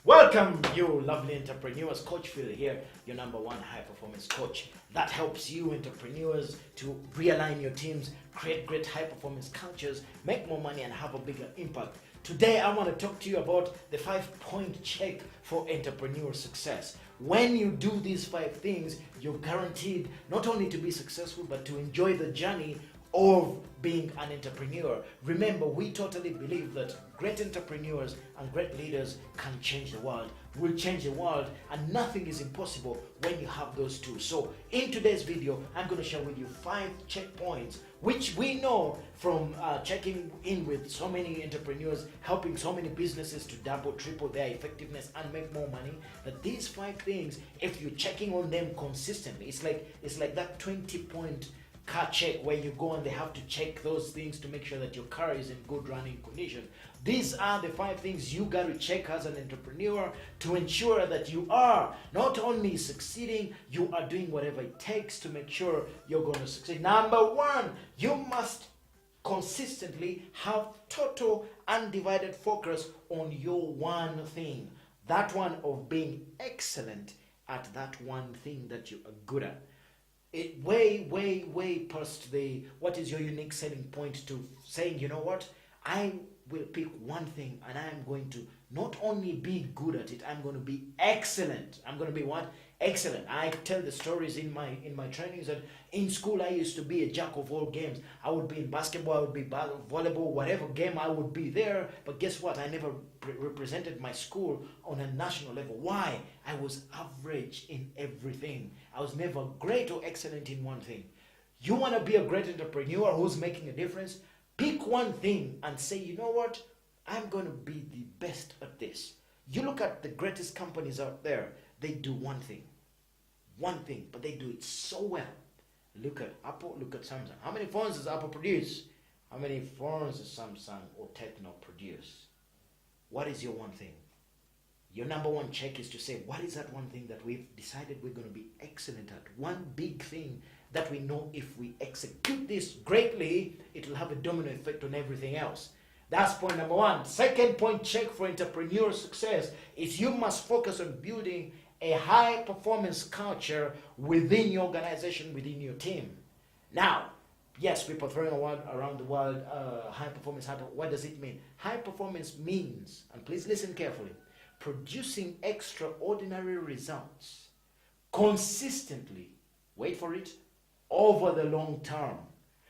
Welcome, you lovely entrepreneurs. Coach Phill here, your number one high performance coach that helps you entrepreneurs to realign your teams, create great high performance cultures, make more money, and have a bigger impact. Today, I want to talk to you about the 5-point check for entrepreneurial success. When you do these 5 things, you're guaranteed not only to be successful, but to enjoy the journey of being an entrepreneur. Remember, we totally believe that great entrepreneurs and great leaders can change the world, will change the world, and nothing is impossible when you have those two. So in today's video, I'm going to share with you 5 checkpoints, which we know from checking in with so many entrepreneurs, helping so many businesses to double, triple their effectiveness and make more money, that these 5 things, if you're checking on them consistently, it's like that 20-point car check where you go and they have to check those things to make sure that your car is in good running condition. These are the 5 things you got to check as an entrepreneur to ensure that you are not only succeeding, you are doing whatever it takes to make sure you're going to succeed. Number 1, you must consistently have total undivided focus on your one thing. That one of being excellent at that one thing that you are good at. It way past the what is your unique selling point to saying, you know what, I will pick one thing and I'm going to not only be good at it, I'm going to be excellent. I'm going to be what? Excellent. I tell the stories in my trainings that in school I used to be a jack of all games. I would be in basketball, I would be volleyball, whatever game I would be there. But guess what? I never represented my school on a national level. Why? I was average in everything. I was never great or excellent in one thing. You want to be a great entrepreneur who's making a difference? Pick one thing and say, you know what? I'm going to be the best at this. You look at the greatest companies out there, they do one thing, but they do it so well. Look at Apple, look at Samsung. How many phones does Apple produce? How many phones does Samsung or Techno produce? What is your one thing? Your number one check is to say, what is that one thing that we've decided we're going to be excellent at? One big thing that we know if we execute this greatly, it will have a domino effect on everything else. That's point number 1. Second point check for entrepreneurial success is you must focus on building a high performance culture within your organization, within your team. Now, yes, people throwing around the world high performance. What does it mean? High performance means, and please listen carefully, producing extraordinary results consistently, wait for it, over the long term.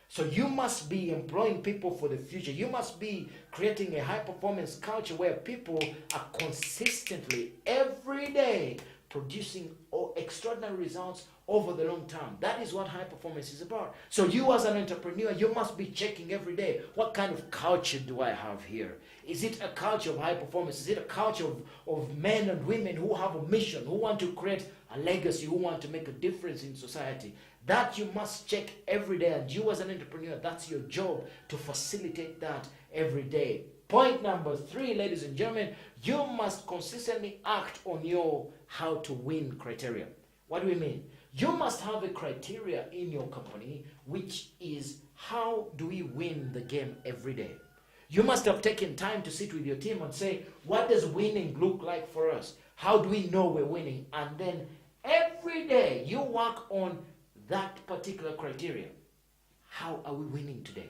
So you must be employing people for the future. You must be creating a high performance culture where people are consistently every day producing extraordinary results over the long term. That is what high performance is about. So you as an entrepreneur, you must be checking every day, what kind of culture do I have here? Is it a culture of high performance? Is it a culture of men and women who have a mission, who want to create a legacy, who want to make a difference in society? That you must check every day, and you as an entrepreneur, that's your job to facilitate that every day. Point number 3, ladies and gentlemen, you must consistently act on your how to win criteria. What do we mean? You must have a criteria in your company, which is how do we win the game every day? You must have taken time to sit with your team and say, what does winning look like for us? How do we know we're winning? And then every day you work on that particular criteria. How are we winning today?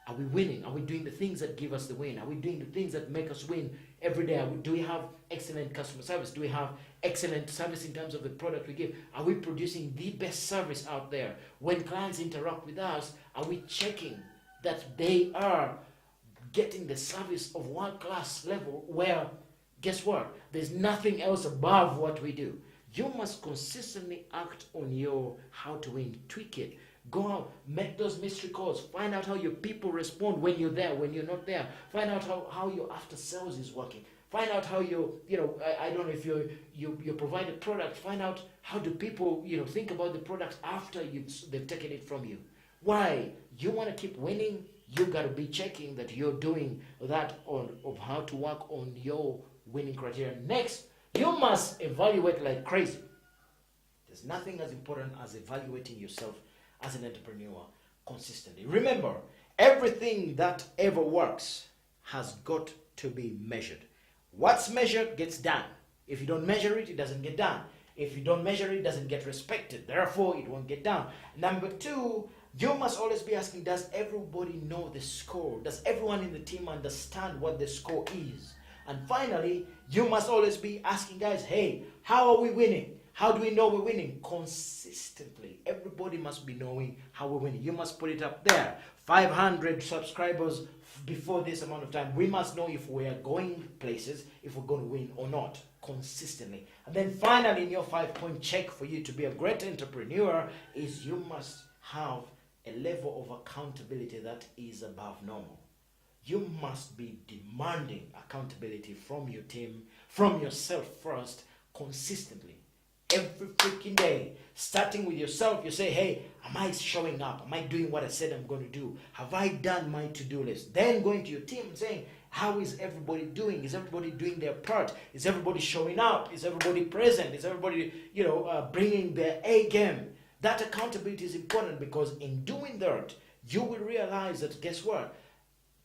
Are we winning? Are we doing the things that give us the win? Are we doing the things that make us win every day? Do we have excellent customer service? Do we have excellent service in terms of the product we give? Are we producing the best service out there? When clients interact with us, are we checking that they are getting the service of world-class level where, guess what? There's nothing else above what we do. You must consistently act on your how to win. Tweak it. Go out, make those mystery calls. Find out how your people respond when you're there, when you're not there. Find out how your after sales is working. Find out how I don't know if you provide a product. Find out how do people think about the product after they've taken it from you. Why? You want to keep winning? You got to be checking that you're doing that of how to work on your winning criteria. Next, you must evaluate like crazy. There's nothing as important as evaluating yourself as an entrepreneur consistently. Remember, everything that ever works has got to be measured. What's measured gets done. If you don't measure it, it doesn't get done. If you don't measure it, it doesn't get respected. Therefore, it won't get done. Number two, you must always be asking, does everybody know the score? Does everyone in the team understand what the score is? And finally, you must always be asking, guys, hey, how are we winning? How do we know we're winning? Consistently. Everybody must be knowing how we're winning. You must put it up there. 500 subscribers before this amount of time. We must know if we are going places, if we're going to win or not, consistently. And then finally, in your 5-point check for you to be a great entrepreneur is you must have a level of accountability that is above normal. You must be demanding accountability from your team, from yourself first, consistently. Every freaking day, starting with yourself, you say, hey, am I showing up? Am I doing what I said I'm going to do? Have I done my to-do list? Then going to your team and saying, how is everybody doing? Is everybody doing their part? Is everybody showing up? Is everybody present? Is everybody, bringing their A game? That accountability is important, because in doing that, you will realize that, guess what?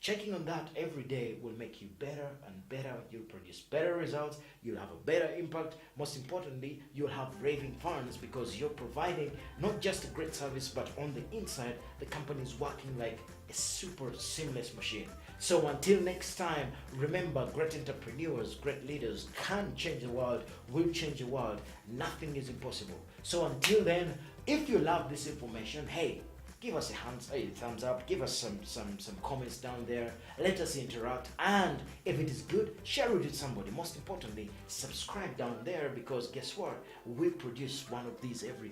Checking on that every day will make you better and better. You'll produce better results. You'll have a better impact. Most importantly, you'll have raving fans, because you're providing not just a great service, but on the inside, the company is working like a super seamless machine. So until next time, remember, great entrepreneurs, great leaders can change the world, will change the world. Nothing is impossible. So until then, if you love this information, hey, give us a thumbs up, give us some comments down there, let us interact, and if it is good, share it with somebody. Most importantly, subscribe down there, because guess what? We produce one of these every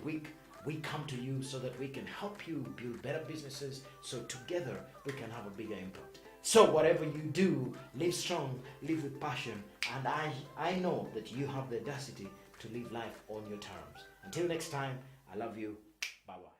week. We come to you so that we can help you build better businesses, so together we can have a bigger impact. So whatever you do, live strong, live with passion, and I know that you have the audacity to live life on your terms. Until next time, I love you. Bye-bye.